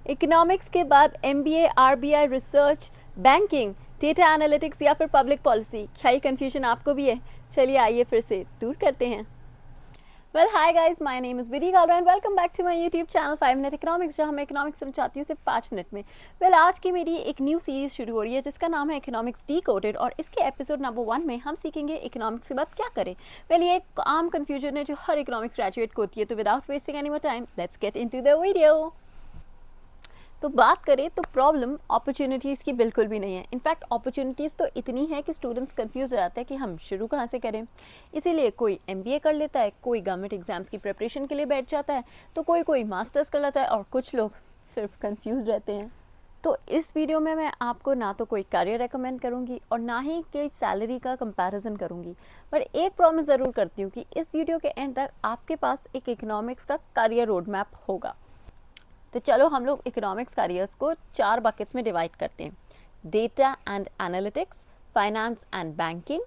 Economics के बाद MBA, RBI, research, banking, data analytics या फिर पब्लिक पॉलिसी, क्या ये कन्फ्यूजन आपको भी है? चलिए आइए फिर से दूर करते हैं। Well hi guys, my name is Vidhi Galra and welcome back to my YouTube channel 5 minute economics, जहां मैं इकोनॉमिक्स समझाती हूँ सिर्फ 5 मिनट में। वेल आज की मेरी एक न्यू सीरीज शुरू हो रही है जिसका नाम है इकोनॉमिक्स डीकोडेड, और इसके एपिसोड नंबर 1 में हम सीखेंगे इकोनॉमिक्स के बाद क्या करें। वेल ये एक आम कन्फ्यूजन है जो हर इकोनॉमिक्स ग्रेजुएट को होती है, तो without wasting any more time let's get into the video. तो बात करें तो प्रॉब्लम अपॉर्चुनिटीज़ की बिल्कुल भी नहीं है। इनफैक्ट अपॉर्चुनिटीज़ तो इतनी है कि स्टूडेंट्स कंफ्यूज हो जाते हैं कि हम शुरू कहाँ से करें। इसीलिए कोई एमबीए कर लेता है, कोई गवर्नमेंट एग्जाम्स की प्रिपरेशन के लिए बैठ जाता है, तो कोई मास्टर्स कर लेता है, और कुछ लोग सिर्फ कंफ्यूज रहते हैं। तो इस वीडियो में मैं आपको ना तो कोई करियर रेकमेंड करूंगी और ना ही कोई सैलरी का कंपैरिजन करूंगी, पर एक प्रॉमिस ज़रूर करती हूँ कि इस वीडियो के एंड तक आपके पास एक इकोनॉमिक्स का करियर रोड मैप होगा। तो चलो हम लोग इकोनॉमिक्स करियर्स को 4 बकेट्स में डिवाइड करते हैं: data and analytics, finance and banking,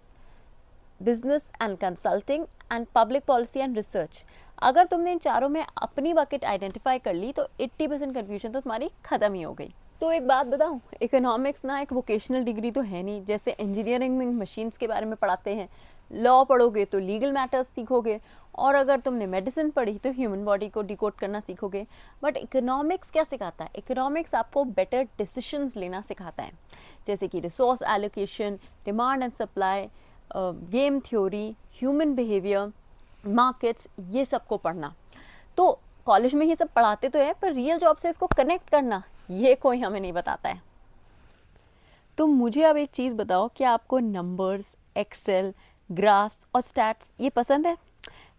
business and consulting and public policy and research. अगर तुमने इन चारों में अपनी बकेट आइडेंटिफाई कर ली तो 80% कन्फ्यूजन तो तुम्हारी खत्म ही हो गई। तो एक बात बताऊं, इकोनॉमिक्स ना एक वोकेशनल डिग्री तो है नहीं। जैसे इंजीनियरिंग में मशीन्स के बारे में पढ़ाते हैं, लॉ पढ़ोगे तो लीगल मैटर्स सीखोगे, और अगर तुमने मेडिसिन पढ़ी तो ह्यूमन बॉडी को डिकोड करना सीखोगे। बट इकोनॉमिक्स क्या सिखाता है? इकोनॉमिक्स आपको बेटर डिसीजंस लेना सिखाता है, जैसे कि resource allocation, demand and supply, game theory, human behaviour, markets, ये सबको पढ़ना। तो कॉलेज में ये सब पढ़ाते तो है, पर रियल जॉब से इसको कनेक्ट करना ये कोई हमें नहीं बताता है। तो मुझे अब एक चीज़ बताओ, क्या आपको नंबर्स, एक्सेल, ग्राफ्स और स्टैट्स ये पसंद है?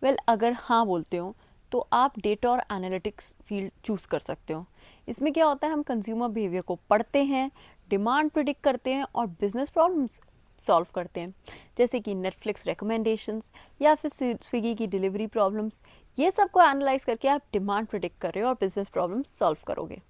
वेल अगर हाँ बोलते हो तो आप डेटा और एनालिटिक्स फील्ड चूज़ कर सकते हो। इसमें क्या होता है, हम कंज्यूमर बिहेवियर को पढ़ते हैं, डिमांड प्रिडिक्ट करते हैं और बिजनेस प्रॉब्लम्स सॉल्व करते हैं, जैसे कि नेटफ्लिक्स रिकमेंडेशंस या फिर स्विगी की डिलीवरी प्रॉब्लम्स। ये सब को एनालाइज करके आप डिमांड प्रिडिक्ट कर रहे हो और बिजनेस प्रॉब्लम्स सॉल्व करोगे।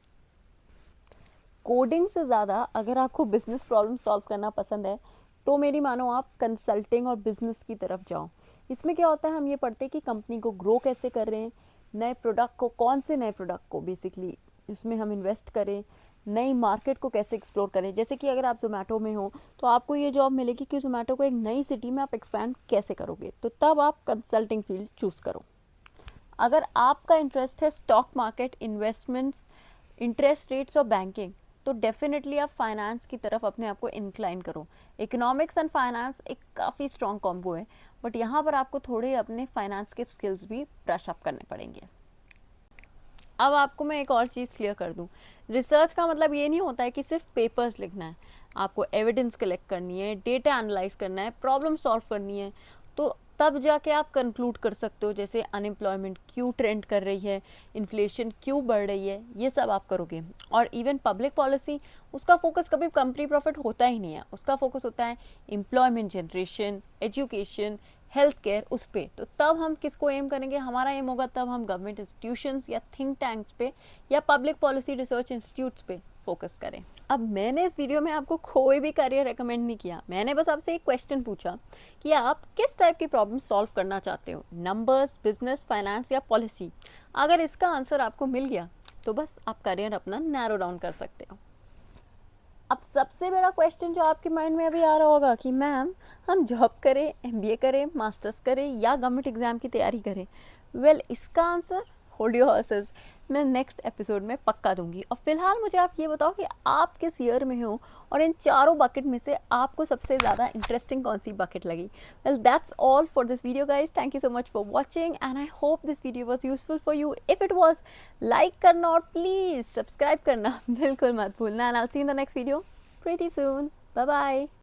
कोडिंग से ज़्यादा अगर आपको बिजनेस प्रॉब्लम सॉल्व करना पसंद है तो मेरी मानो आप कंसल्टिंग और बिजनेस की तरफ जाओ। इसमें क्या होता है, हम ये पढ़ते हैं कि कंपनी को ग्रो कैसे कर रहे हैं, नए प्रोडक्ट को, कौन से नए प्रोडक्ट को बेसिकली इसमें हम इन्वेस्ट करें, नई मार्केट को कैसे एक्सप्लोर करें। जैसे कि अगर आप जोमेटो में हो तो आपको ये जॉब मिलेगी कि जोमेटो को एक नई सिटी में आप एक्सपैंड कैसे करोगे, तो तब आप कंसल्टिंग फील्ड चूज़ करो। अगर आपका इंटरेस्ट है stock market, investments, interest rates और बैंकिंग, तो डेफिनेटली आप फाइनेंस की तरफ अपने आप को इंक्लाइन करो। इकोनॉमिक्स एंड फाइनेंस एक काफ़ी स्ट्रॉन्ग कॉम्बो है, बट यहाँ पर आपको थोड़े अपने फाइनेंस के स्किल्स भी ब्रश अप करने पड़ेंगे। अब आपको मैं एक और चीज़ क्लियर कर दूँ, रिसर्च का मतलब ये नहीं होता है कि सिर्फ पेपर्स लिखना है। आपको एविडेंस कलेक्ट करनी है, डेटा एनालाइज करना है, प्रॉब्लम सॉल्व करनी है, तो तब जाके आप कंक्लूड कर सकते हो जैसे अनएम्प्लॉयमेंट क्यों ट्रेंड कर रही है, इन्फ्लेशन क्यों बढ़ रही है, ये सब आप करोगे। और इवन पब्लिक पॉलिसी, उसका फोकस कभी कंपनी प्रॉफिट होता ही नहीं है, उसका फोकस होता है employment generation, education, health care, उस पर। तो तब हम किसको एम करेंगे, हमारा एम होगा तब हम गवर्नमेंट इंस्टीट्यूशंस या थिंक टैंक्स पे या पब्लिक पॉलिसी रिसर्च इंस्टीट्यूट्स पे फोकस करें। अब मैंने इस वीडियो में आपको कोई भी करियर रेकमेंड नहीं किया, मैंने बस आपसे एक क्वेश्चन पूछा कि आप किस टाइप की प्रॉब्लम सॉल्व करना चाहते हो, नंबर्स, बिजनेस, फाइनेंस या पॉलिसी। अगर इसका आंसर आपको मिल गया तो बस आप करियर अपना नैरो डाउन कर सकते हो। अब सबसे बड़ा क्वेश्चन जो आपके माइंड में अभी आ रहा होगा कि मैम हम जॉब करें, एमबीए करें, मास्टर्स करें या गवर्नमेंट एग्जाम की तैयारी करें। वेल इसका आंसर होल्ड योर हॉर्सेस, मैं नेक्स्ट एपिसोड में पक्का दूंगी। और फिलहाल मुझे आप ये बताओ कि आप किस ईयर में हो और इन चारों बकेट में से आपको सबसे ज़्यादा इंटरेस्टिंग कौन सी बकेट लगी। Well that's all for this video guys, thank you so much for watching and I hope this video was useful for you. If it was, like करना और प्लीज़ सब्सक्राइब करना बिल्कुल मत भूलना, and I will see you in the next video pretty soon. Bye bye.